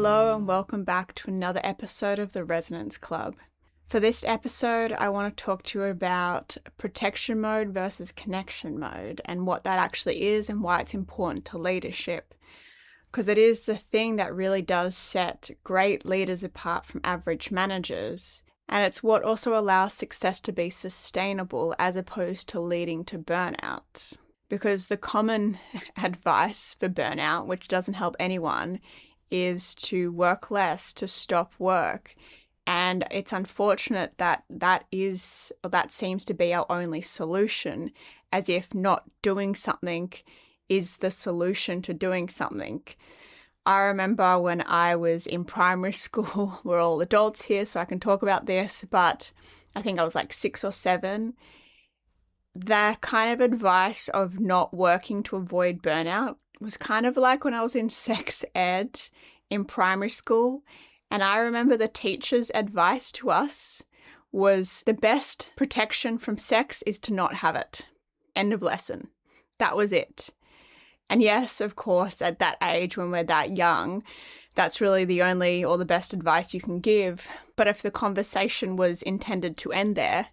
Hello and welcome back to another episode of the Resonance Club. For this episode, I want to talk to you about protection mode versus connection mode and what that actually is and why it's important to leadership. Because it is the thing that really does set great leaders apart from average managers. And it's what also allows success to be sustainable as opposed to leading to burnout. Because the common advice for burnout, which doesn't help anyone, is to work less, to stop work. And it's unfortunate that that seems to be our only solution, as if not doing something is the solution to doing something. I remember when I was in primary school, we're all adults here, so I can talk about this, but I think I was like 6 or 7. That kind of advice of not working to avoid burnout was kind of like when I was in sex ed in primary school. And I remember the teacher's advice to us was the best protection from sex is to not have it. End of lesson. That was it. And yes, of course, at that age when we're that young, that's really the only or the best advice you can give. But if the conversation was intended to end there,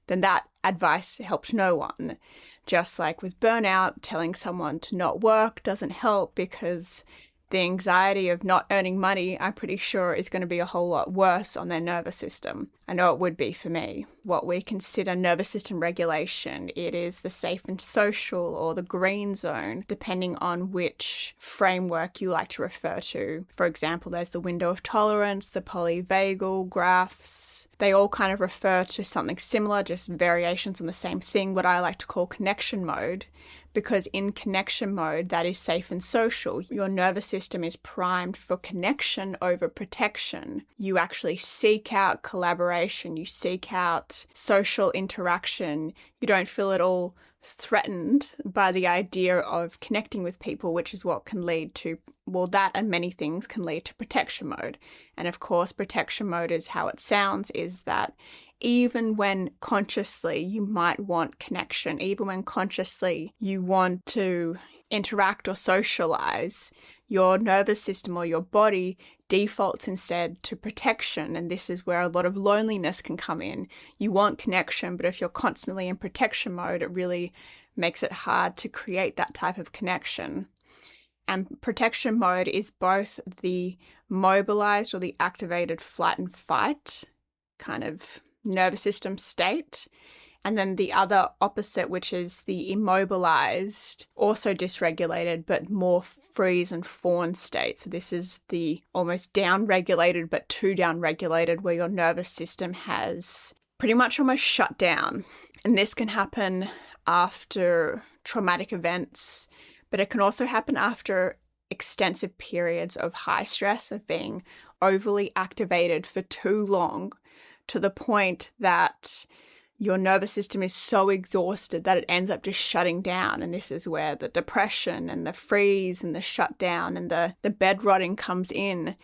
then that advice helped no one. Just like with burnout, telling someone to not work doesn't help because the anxiety of not earning money, I'm pretty sure, is going to be a whole lot worse on their nervous system. I know it would be for me. What we consider nervous system regulation, it is the safe and social or the green zone, depending on which framework you like to refer to. For example, there's the window of tolerance, the polyvagal graphs. They all kind of refer to something similar, just variations on the same thing, what I like to call connection mode. Because in connection mode, that is safe and social. Your nervous system is primed for connection over protection. You actually seek out collaboration. You seek out social interaction. You don't feel at all threatened by the idea of connecting with people, which is what can lead to, well, that and many things can lead to protection mode. And of course, protection mode is how it sounds, is that even when consciously you might want connection, even when consciously you want to interact or socialize, your nervous system or your body defaults instead to protection. And this is where a lot of loneliness can come in. You want connection, but if you're constantly in protection mode, it really makes it hard to create that type of connection. And protection mode is both the mobilized or the activated flight and fight kind of nervous system state, and then the other opposite, which is the immobilized, also dysregulated, but more freeze and fawn state. So this is the almost down-regulated, but too down-regulated, where your nervous system has pretty much almost shut down. And this can happen after traumatic events, but it can also happen after extensive periods of high stress, of being overly activated for too long, to the point that your nervous system is so exhausted that it ends up just shutting down. And this is where the depression and the freeze and the shutdown and the bed rotting comes in,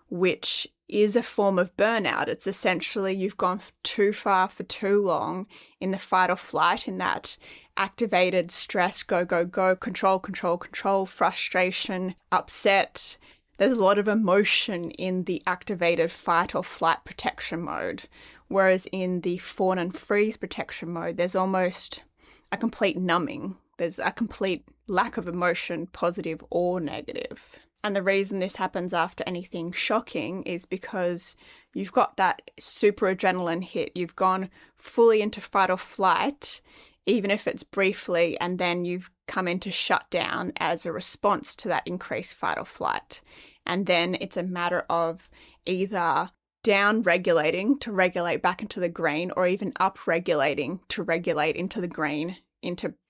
which is a form of burnout. It's essentially you've gone too far for too long in the fight or flight, in that activated stress, go, go, go, control, control, control, frustration, upset. There's a lot of emotion in the activated fight or flight protection mode, whereas in the fawn and freeze protection mode, there's almost a complete numbing. There's a complete lack of emotion, positive or negative. And the reason this happens after anything shocking is because you've got that super adrenaline hit. You've gone fully into fight or flight, even if it's briefly, and then you've come into shutdown as a response to that increased fight or flight. And then it's a matter of either down regulating to regulate back into the green, or even up regulating to regulate into the green,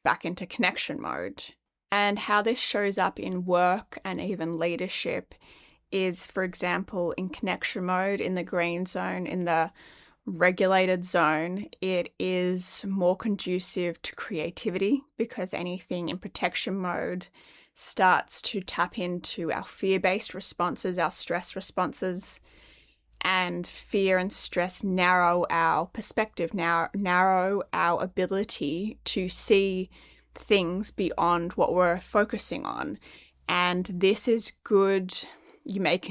back into connection mode. And how this shows up in work and even leadership is, for example, in connection mode, in the green zone, in the regulated zone, it is more conducive to creativity, because anything in protection mode starts to tap into our fear-based responses, our stress responses, and fear and stress narrow our perspective, narrow our ability to see things beyond what we're focusing on. And this is good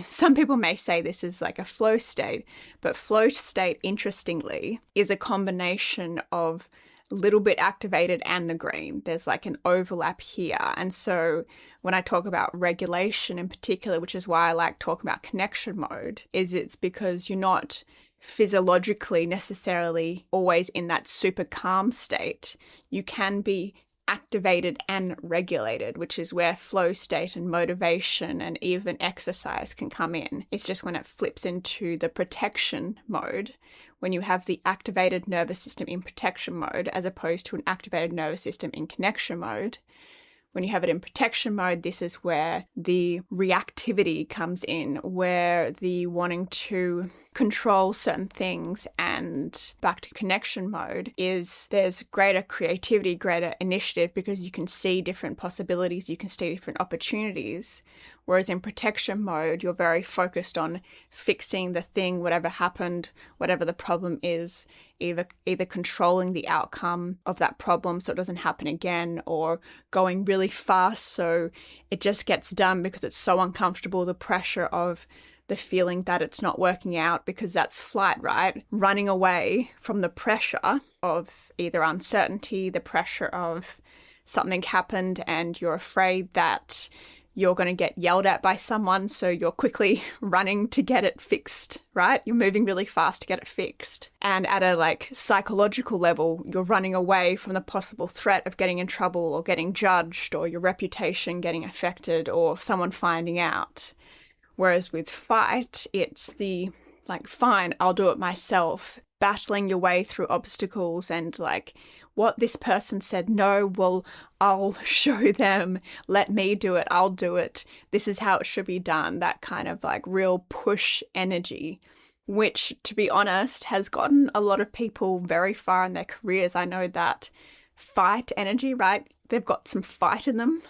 some people may say this is like a flow state, but flow state, interestingly, is a combination of little bit activated and the green. There's like an overlap here. And so when I talk about regulation in particular, which is why I like talking about connection mode, it's because you're not physiologically necessarily always in that super calm state. You can be activated and regulated, which is where flow state and motivation and even exercise can come in. It's just when it flips into the protection mode, when you have the activated nervous system in protection mode as opposed to an activated nervous system in connection mode. When you have it in protection mode, this is where the reactivity comes in, where the wanting to control certain things, and back to connection mode is there's greater creativity, greater initiative, because you can see different possibilities, you can see different opportunities. Whereas in protection mode, you're very focused on fixing the thing, whatever happened, whatever the problem is, either controlling the outcome of that problem so it doesn't happen again, or going really fast so it just gets done because it's so uncomfortable, the pressure of the feeling that it's not working out, because that's flight, right? Running away from the pressure of either uncertainty, the pressure of something happened and you're afraid that you're going to get yelled at by someone, so you're quickly running to get it fixed, right? You're moving really fast to get it fixed. And at a like psychological level, you're running away from the possible threat of getting in trouble or getting judged or your reputation getting affected or someone finding out. Whereas with fight, it's the like, fine, I'll do it myself, battling your way through obstacles and like, what this person said, no, well, I'll show them, let me do it, I'll do it, this is how it should be done, that kind of like real push energy, which, to be honest, has gotten a lot of people very far in their careers. I know that fight energy, right, they've got some fight in them,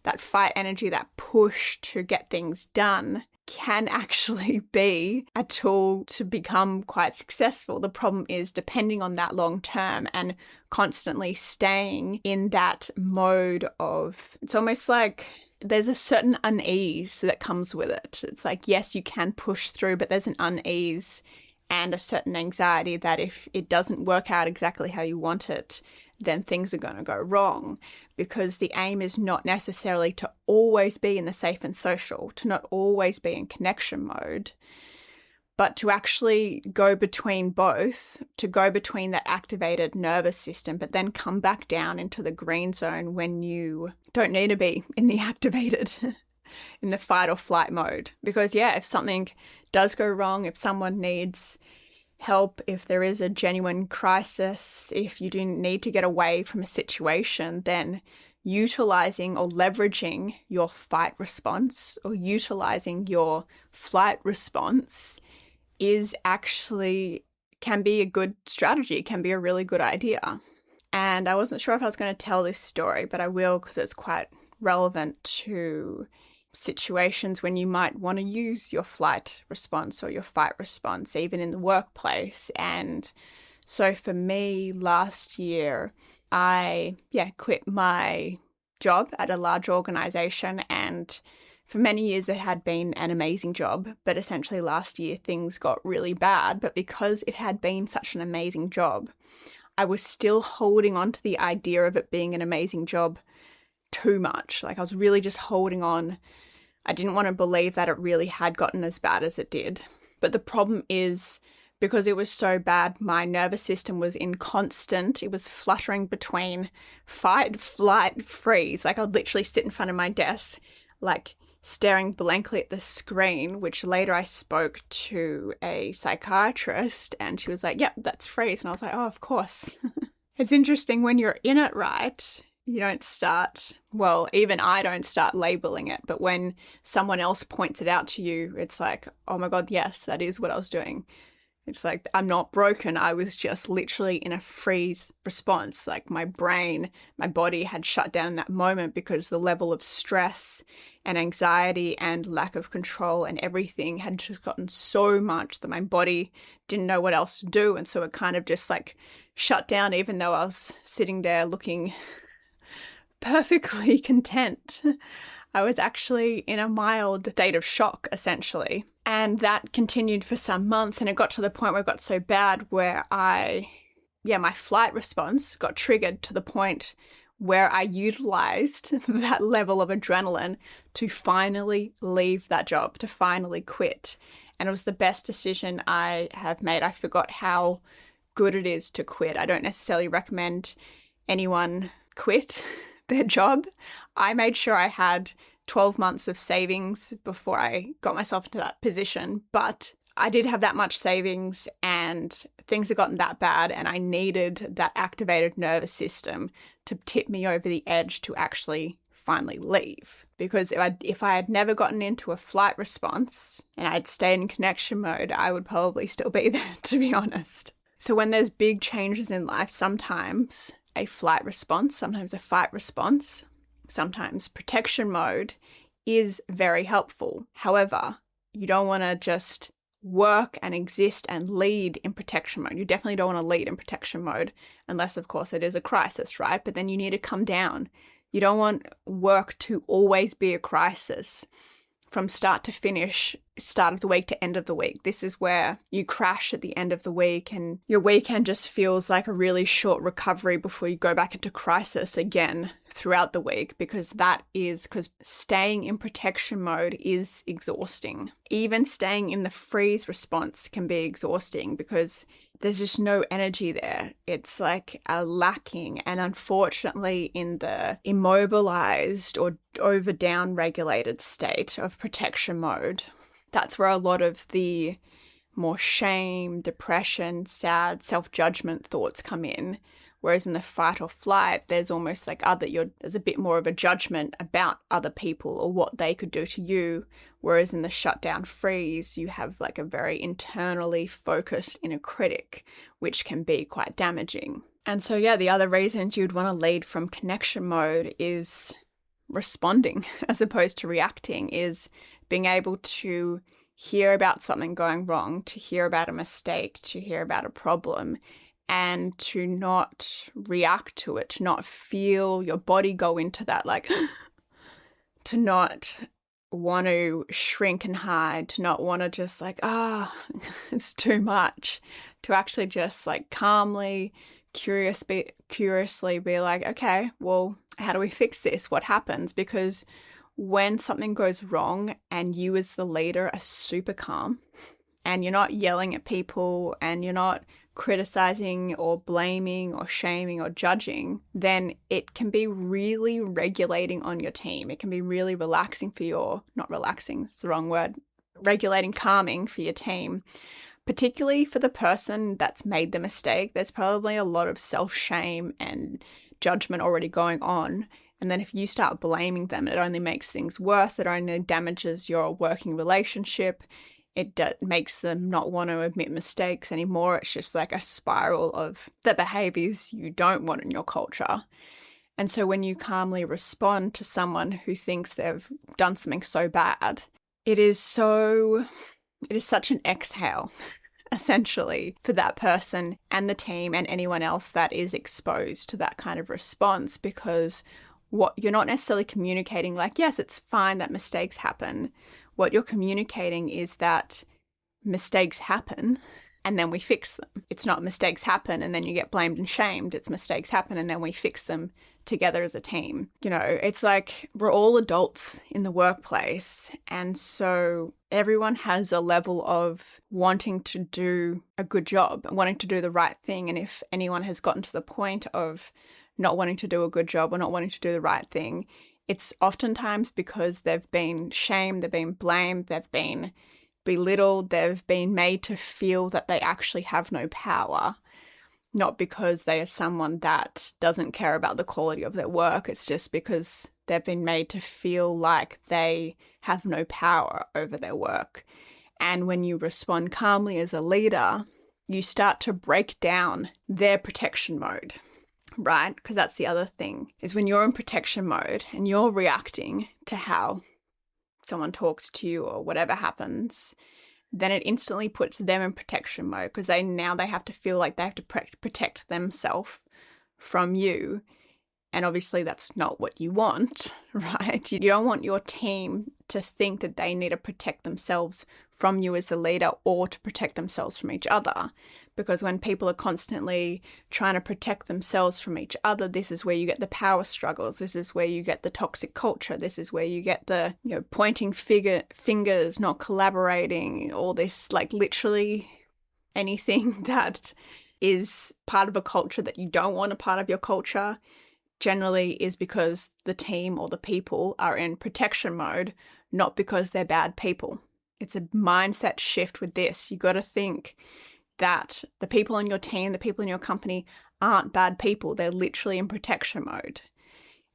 that fight energy, that push to get things done can actually be a tool to become quite successful. The problem is depending on that long term and constantly staying in that mode of, it's almost like there's a certain unease that comes with it. It's like, yes, you can push through, but there's an unease and a certain anxiety that if it doesn't work out exactly how you want it, then things are going to go wrong, because the aim is not necessarily to always be in the safe and social, to not always be in connection mode, but to actually go between both, to go between that activated nervous system, but then come back down into the green zone when you don't need to be in the activated, in the fight or flight mode. Because yeah, if something does go wrong, if someone needs help, if there is a genuine crisis, if you do need to get away from a situation, then utilizing or leveraging your fight response or utilizing your flight response is actually, can be a good strategy, can be a really good idea. And I wasn't sure if I was going to tell this story, but I will, because it's quite relevant to situations when you might want to use your flight response or your fight response, even in the workplace. And so for me, last year, I quit my job at a large organization, and for many years it had been an amazing job, but essentially last year things got really bad. But because it had been such an amazing job, I was still holding on to the idea of it being an amazing job too much. Like, I was really just holding on. I didn't want to believe that it really had gotten as bad as it did. But the problem is, because it was so bad, my nervous system was in constant, it was fluttering between fight, flight, freeze. Like, I'd literally sit in front of my desk, like staring blankly at the screen, which later I spoke to a psychiatrist and she was like, yep, that's freeze. And I was like, oh, of course. It's interesting when you're in it, right? You don't start, well, even I don't start labeling it, but when someone else points it out to you, it's like, oh my God, yes, that is what I was doing. It's like, I'm not broken. I was just literally in a freeze response. Like, my brain, my body had shut down in that moment because the level of stress and anxiety and lack of control and everything had just gotten so much that my body didn't know what else to do. And so it kind of just like shut down, even though I was sitting there looking perfectly content. I was actually in a mild state of shock, essentially. And that continued for some months, and it got to the point where it got so bad where my flight response got triggered to the point where I utilized that level of adrenaline to finally leave that job, to finally quit. And it was the best decision I have made. I forgot how good it is to quit. I don't necessarily recommend anyone quit their job. I made sure I had 12 months of savings before I got myself into that position, but I did have that much savings and things had gotten that bad, and I needed that activated nervous system to tip me over the edge to actually finally leave. Because if I had never gotten into a flight response and I'd stayed in connection mode, I would probably still be there, to be honest. So when there's big changes in life, sometimes a flight response, sometimes a fight response, sometimes protection mode is very helpful. However, you don't want to just work and exist and lead in protection mode. You definitely don't want to lead in protection mode unless, of course, it is a crisis, right? But then you need to come down. You don't want work to always be a crisis from start to finish, start of the week to end of the week. This is where you crash at the end of the week and your weekend just feels like a really short recovery before you go back into crisis again throughout the week, because staying in protection mode is exhausting. Even staying in the freeze response can be exhausting because there's just no energy there. It's like a lacking. And unfortunately, in the immobilized or over down regulated state of protection mode, that's where a lot of the more shame, depression, sad, self-judgment thoughts come in. Whereas in the fight or flight, there's almost like there's a bit more of a judgment about other people or what they could do to you. Whereas in the shutdown freeze, you have like a very internally focused inner critic, which can be quite damaging. And so, the other reasons you'd want to lead from connection mode is responding as opposed to reacting, is being able to hear about something going wrong, to hear about a mistake, to hear about a problem, and to not react to it, to not feel your body go into that, like, to not want to shrink and hide, to not want to just like, it's too much, to actually just like calmly, curiously be like, okay, well, how do we fix this? What happens? Because when something goes wrong and you as the leader are super calm and you're not yelling at people and you're not criticizing or blaming or shaming or judging, then it can be really regulating on your team. It can be really relaxing not relaxing, it's the wrong word, regulating, calming for your team, particularly for the person that's made the mistake. There's probably a lot of self-shame and judgment already going on. And then if you start blaming them, it only makes things worse. It only damages your working relationship. It makes them not want to admit mistakes anymore. It's just like a spiral of the behaviors you don't want in your culture. And so when you calmly respond to someone who thinks they've done something so bad, it is such an exhale, essentially, for that person and the team and anyone else that is exposed to that kind of response, because what you're not necessarily communicating, like, yes, it's fine that mistakes happen. What you're communicating is that mistakes happen and then we fix them. It's not mistakes happen and then you get blamed and shamed. It's mistakes happen and then we fix them together as a team. It's like we're all adults in the workplace. And so everyone has a level of wanting to do a good job, wanting to do the right thing. And if anyone has gotten to the point of not wanting to do a good job or not wanting to do the right thing, it's oftentimes because they've been shamed, they've been blamed, they've been belittled, they've been made to feel that they actually have no power, not because they are someone that doesn't care about the quality of their work. It's just because they've been made to feel like they have no power over their work. And when you respond calmly as a leader, you start to break down their protection mode. Right? Because that's the other thing, is when you're in protection mode and you're reacting to how someone talks to you or whatever happens, then it instantly puts them in protection mode, because they have to feel like they have to protect themselves from you. And obviously that's not what you want, right? You don't want your team to think that they need to protect themselves from you as a leader or to protect themselves from each other. Because when people are constantly trying to protect themselves from each other, this is where you get the power struggles. This is where you get the toxic culture. This is where you get the, pointing fingers, not collaborating, all this, like literally anything that is part of a culture that you don't want a part of your culture generally is because the team or the people are in protection mode, not because they're bad people. It's a mindset shift with this. You got to think that the people on your team, the people in your company aren't bad people. They're literally in protection mode.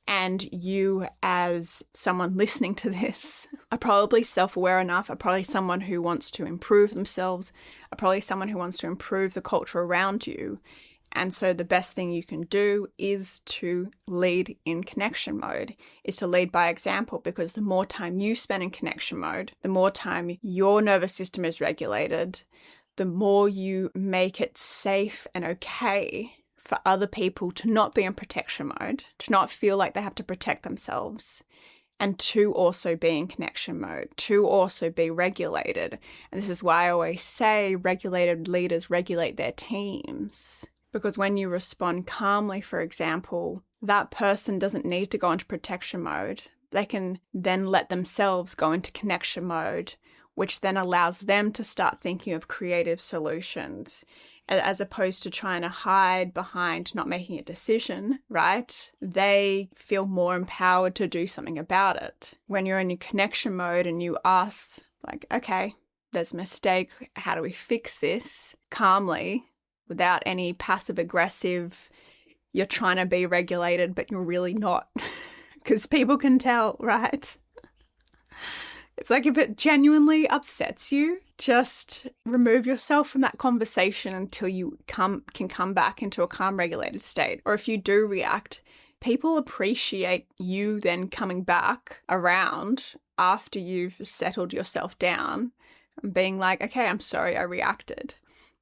And you, as someone listening to this, are probably self-aware enough, are probably someone who wants to improve themselves, are probably someone who wants to improve the culture around you. And so the best thing you can do is to lead in connection mode, is to lead by example, because the more time you spend in connection mode, the more time your nervous system is regulated, the more you make it safe and okay for other people to not be in protection mode, to not feel like they have to protect themselves, and to also be in connection mode, to also be regulated. And this is why I always say regulated leaders regulate their teams. Because when you respond calmly, for example, that person doesn't need to go into protection mode. They can then let themselves go into connection mode, which then allows them to start thinking of creative solutions, as opposed to trying to hide behind not making a decision, right? They feel more empowered to do something about it. When you're in your connection mode and you ask, like, okay, there's a mistake, how do we fix this? Calmly, without any passive aggressive, you're trying to be regulated, but you're really not, because people can tell, right? It's like if it genuinely upsets you, just remove yourself from that conversation until you can come back into a calm, regulated state. Or if you do react, people appreciate you then coming back around after you've settled yourself down and being like, okay, I'm sorry I reacted.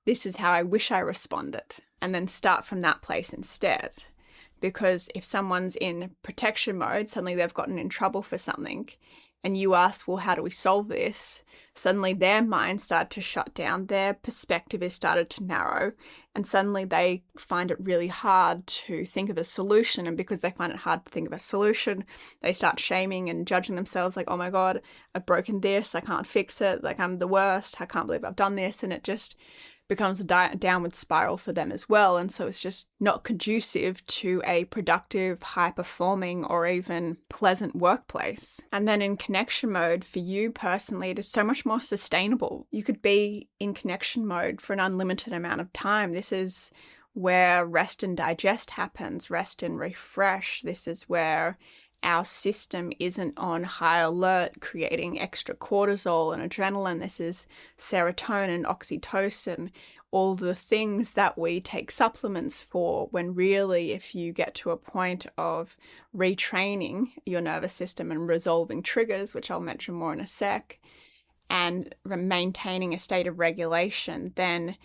This is how I wish I responded. And then start from that place instead. Because if someone's in protection mode, suddenly they've gotten in trouble for something, and you ask, well, how do we solve this? Suddenly their mind started to shut down, their perspective is started to narrow, and suddenly they find it really hard to think of a solution. And because they find it hard to think of a solution, they start shaming and judging themselves like, oh my God, I've broken this, I can't fix it, like I'm the worst, I can't believe I've done this. And it just becomes a downward spiral for them as well. And so it's just not conducive to a productive, high-performing, or even pleasant workplace. And then in connection mode, for you personally, it is so much more sustainable. You could be in connection mode for an unlimited amount of time. This is where rest and digest happens, rest and refresh. This is where our system isn't on high alert, creating extra cortisol and adrenaline. This is serotonin, oxytocin, all the things that we take supplements for, when really, if you get to a point of retraining your nervous system and resolving triggers, which I'll mention more in a sec, and maintaining a state of regulation, then,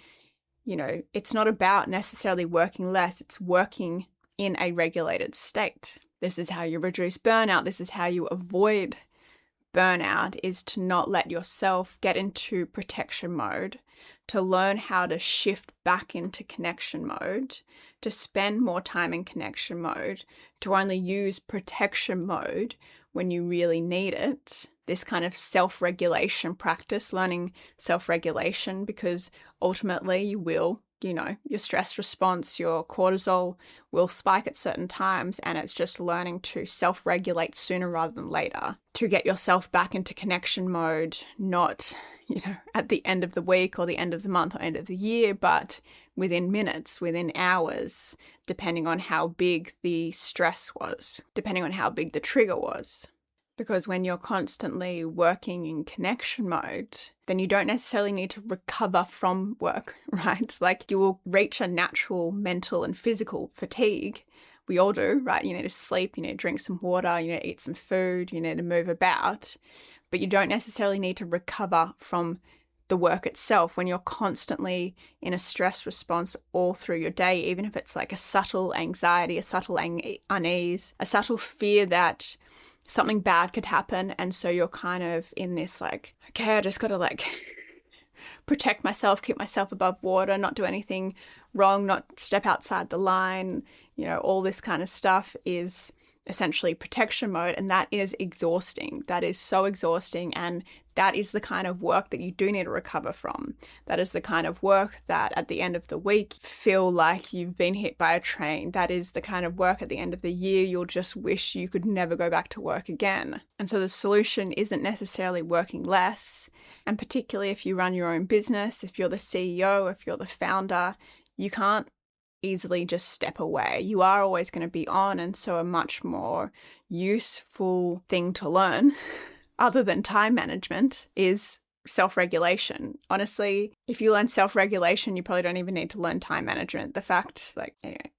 it's not about necessarily working less, it's working in a regulated state. This is how you reduce burnout. This is how you avoid burnout, is to not let yourself get into protection mode, to learn how to shift back into connection mode, to spend more time in connection mode, to only use protection mode when you really need it. This kind of self-regulation practice, learning self-regulation, because ultimately you will, your stress response, your cortisol will spike at certain times, and it's just learning to self-regulate sooner rather than later to get yourself back into connection mode, not, at the end of the week or the end of the month or end of the year, but within minutes, within hours, depending on how big the stress was, depending on how big the trigger was. Because when you're constantly working in connection mode, then you don't necessarily need to recover from work, right? Like you will reach a natural mental and physical fatigue. We all do, right? You need to sleep, you need to drink some water, you need to eat some food, you need to move about. But you don't necessarily need to recover from the work itself, when you're constantly in a stress response all through your day, even if it's like a subtle anxiety, a subtle unease, a subtle fear that something bad could happen. And so you're kind of in this like, okay, I just got to like protect myself, keep myself above water, not do anything wrong, not step outside the line, all this kind of stuff is essentially protection mode. And that is exhausting. That is so exhausting. And that is the kind of work that you do need to recover from. That is the kind of work that at the end of the week, feel like you've been hit by a train. That is the kind of work at the end of the year, you'll just wish you could never go back to work again. And so the solution isn't necessarily working less. And particularly if you run your own business, if you're the CEO, if you're the founder, you can't easily just step away. You are always going to be on. And so a much more useful thing to learn other than time management is self-regulation. Honestly, if you learn self-regulation, you probably don't even need to learn time management. The fact, anyway,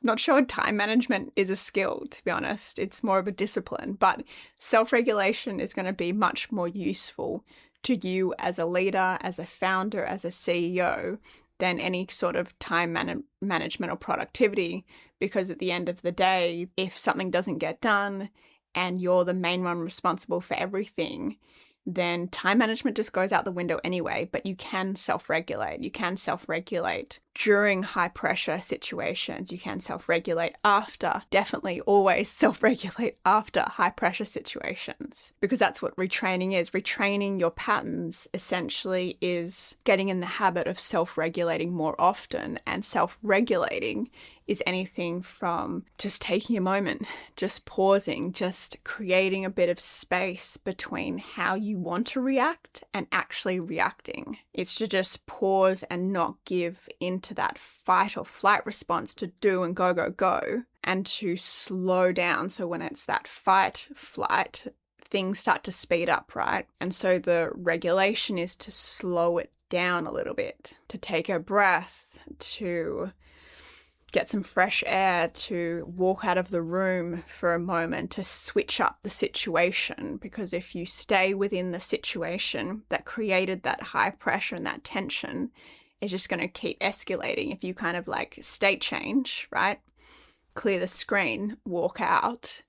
not sure time management is a skill, to be honest. It's more of a discipline, but self-regulation is going to be much more useful to you as a leader, as a founder, as a CEO, than any sort of time management or productivity, because at the end of the day, if something doesn't get done and you're the main one responsible for everything, then time management just goes out the window anyway. But you can self-regulate. You can self-regulate during high pressure situations. You can self-regulate after, definitely always self-regulate after high pressure situations, because that's what retraining is. Retraining your patterns essentially is getting in the habit of self-regulating more often, and self-regulating is anything from just taking a moment, just pausing, just creating a bit of space between how you want to react and actually reacting. It's to just pause and not give into that fight or flight response to do and go, go, go, and to slow down. So when it's that fight, flight, things start to speed up, right? And so the regulation is to slow it down a little bit, to take a breath, to get some fresh air, to walk out of the room for a moment, to switch up the situation. Because if you stay within the situation that created that high pressure and that tension, it's just going to keep escalating. If you kind of like state change, right? Clear the screen, walk out,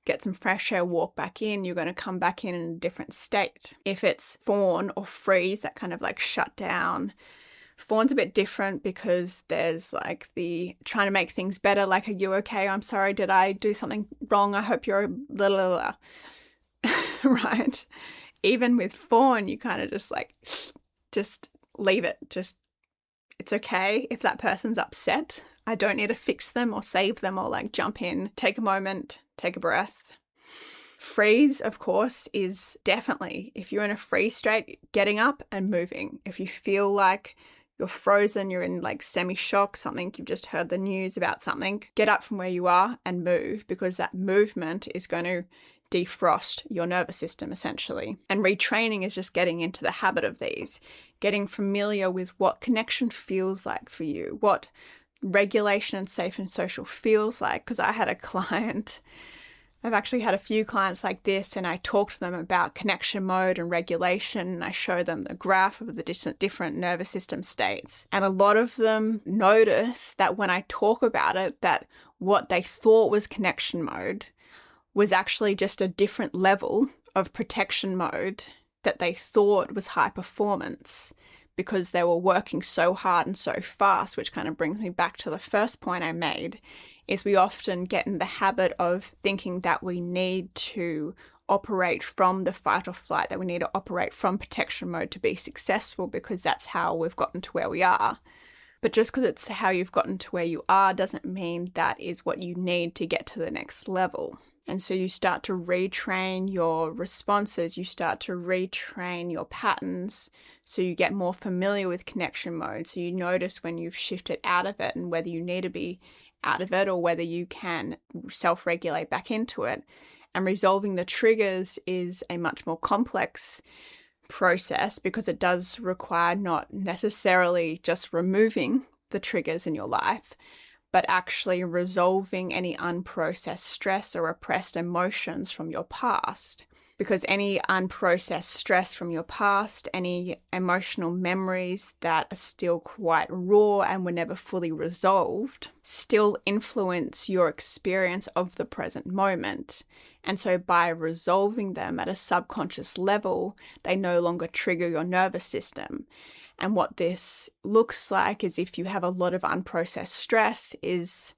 get some fresh air, walk back in, you're going to come back in a different state. If it's fawn or freeze, that kind of like shut down. Fawn's a bit different because there's like the trying to make things better. Like, are you okay? I'm sorry. Did I do something wrong? I hope you're blah, blah, blah. Right? Even with fawn, you kind of just like, just leave it. Just, it's okay if that person's upset. I don't need to fix them or save them or like jump in. Take a moment, take a breath. Freeze, of course, is definitely, if you're in a freeze state, getting up and moving. If you feel like you're frozen, you're in like semi-shock, something, you've just heard the news about something, get up from where you are and move, because that movement is going to defrost your nervous system essentially. And retraining is just getting into the habit of these, getting familiar with what connection feels like for you, what regulation and safe and social feels like. Because I had a client, I've actually had a few clients like this, and I talk to them about connection mode and regulation, and I show them the graph of the different nervous system states. And a lot of them notice that when I talk about it, that what they thought was connection mode was actually just a different level of protection mode that they thought was high performance, because they were working so hard and so fast, which kind of brings me back to the first point I made, is we often get in the habit of thinking that we need to operate from the fight or flight, that we need to operate from protection mode to be successful, because that's how we've gotten to where we are. But just because it's how you've gotten to where you are doesn't mean that is what you need to get to the next level. And so you start to retrain your responses, you start to retrain your patterns, so you get more familiar with connection mode. So you notice when you've shifted out of it and whether you need to be out of it or whether you can self-regulate back into it. And resolving the triggers is a much more complex process, because it does require not necessarily just removing the triggers in your life, but actually resolving any unprocessed stress or repressed emotions from your past. because any unprocessed stress from your past, any emotional memories that are still quite raw and were never fully resolved, still influence your experience of the present moment. And so by resolving them at a subconscious level, they no longer trigger your nervous system. And what this looks like is if you have a lot of unprocessed stress, is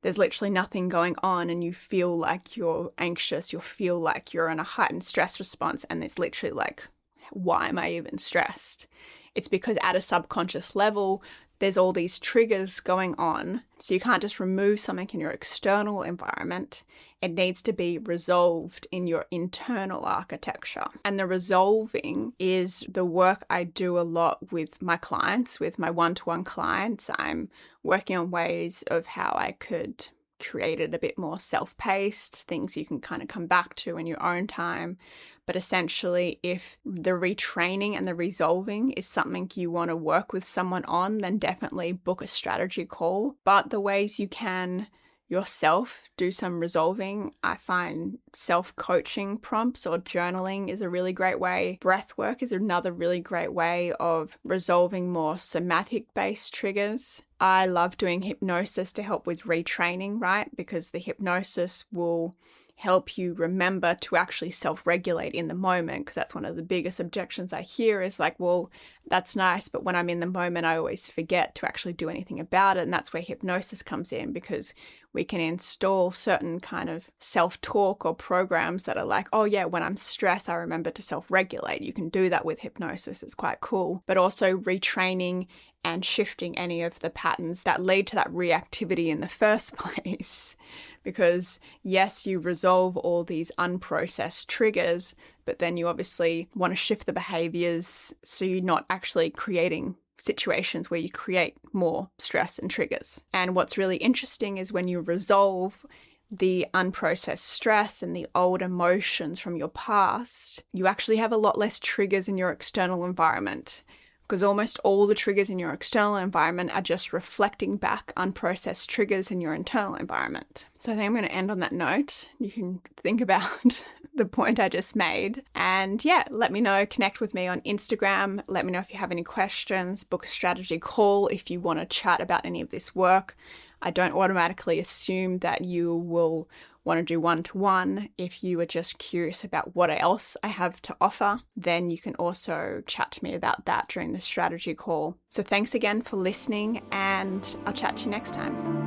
there's literally nothing going on and you feel like you're anxious, you feel like you're in a heightened stress response, and it's literally like, why am I even stressed? It's because at a subconscious level, there's all these triggers going on. So you can't just remove something in your external environment. It needs to be resolved in your internal architecture. And the resolving is the work I do a lot with my clients, with my one-to-one clients. I'm working on ways of how I could create it a bit more self-paced, things you can kind of come back to in your own time. But essentially, if the retraining and the resolving is something you want to work with someone on, then definitely book a strategy call. But the ways you can yourself do some resolving, I find self-coaching prompts or journaling is a really great way. Breath work is another really great way of resolving more somatic-based triggers. I love doing hypnosis to help with retraining, right? Because the hypnosis will help you remember to actually self-regulate in the moment, because that's one of the biggest objections I hear is like, well, that's nice, but when I'm in the moment, I always forget to actually do anything about it. And that's where hypnosis comes in, because we can install certain kind of self-talk or programs that are like, oh yeah, when I'm stressed, I remember to self-regulate. You can do that with hypnosis. It's quite cool. But also retraining and shifting any of the patterns that lead to that reactivity in the first place. Because yes, you resolve all these unprocessed triggers, but then you obviously want to shift the behaviors so you're not actually creating situations where you create more stress and triggers. And what's really interesting is when you resolve the unprocessed stress and the old emotions from your past, you actually have a lot less triggers in your external environment. Because almost all the triggers in your external environment are just reflecting back unprocessed triggers in your internal environment. So I think I'm going to end on that note. You can think about the point I just made. And yeah, let me know, connect with me on Instagram. Let me know if you have any questions, book a strategy call if you want to chat about any of this work. I don't automatically assume that you will want to do one-to-one. If you are just curious about what else I have to offer, then you can also chat to me about that during the strategy call. So thanks again for listening, and I'll chat to you next time.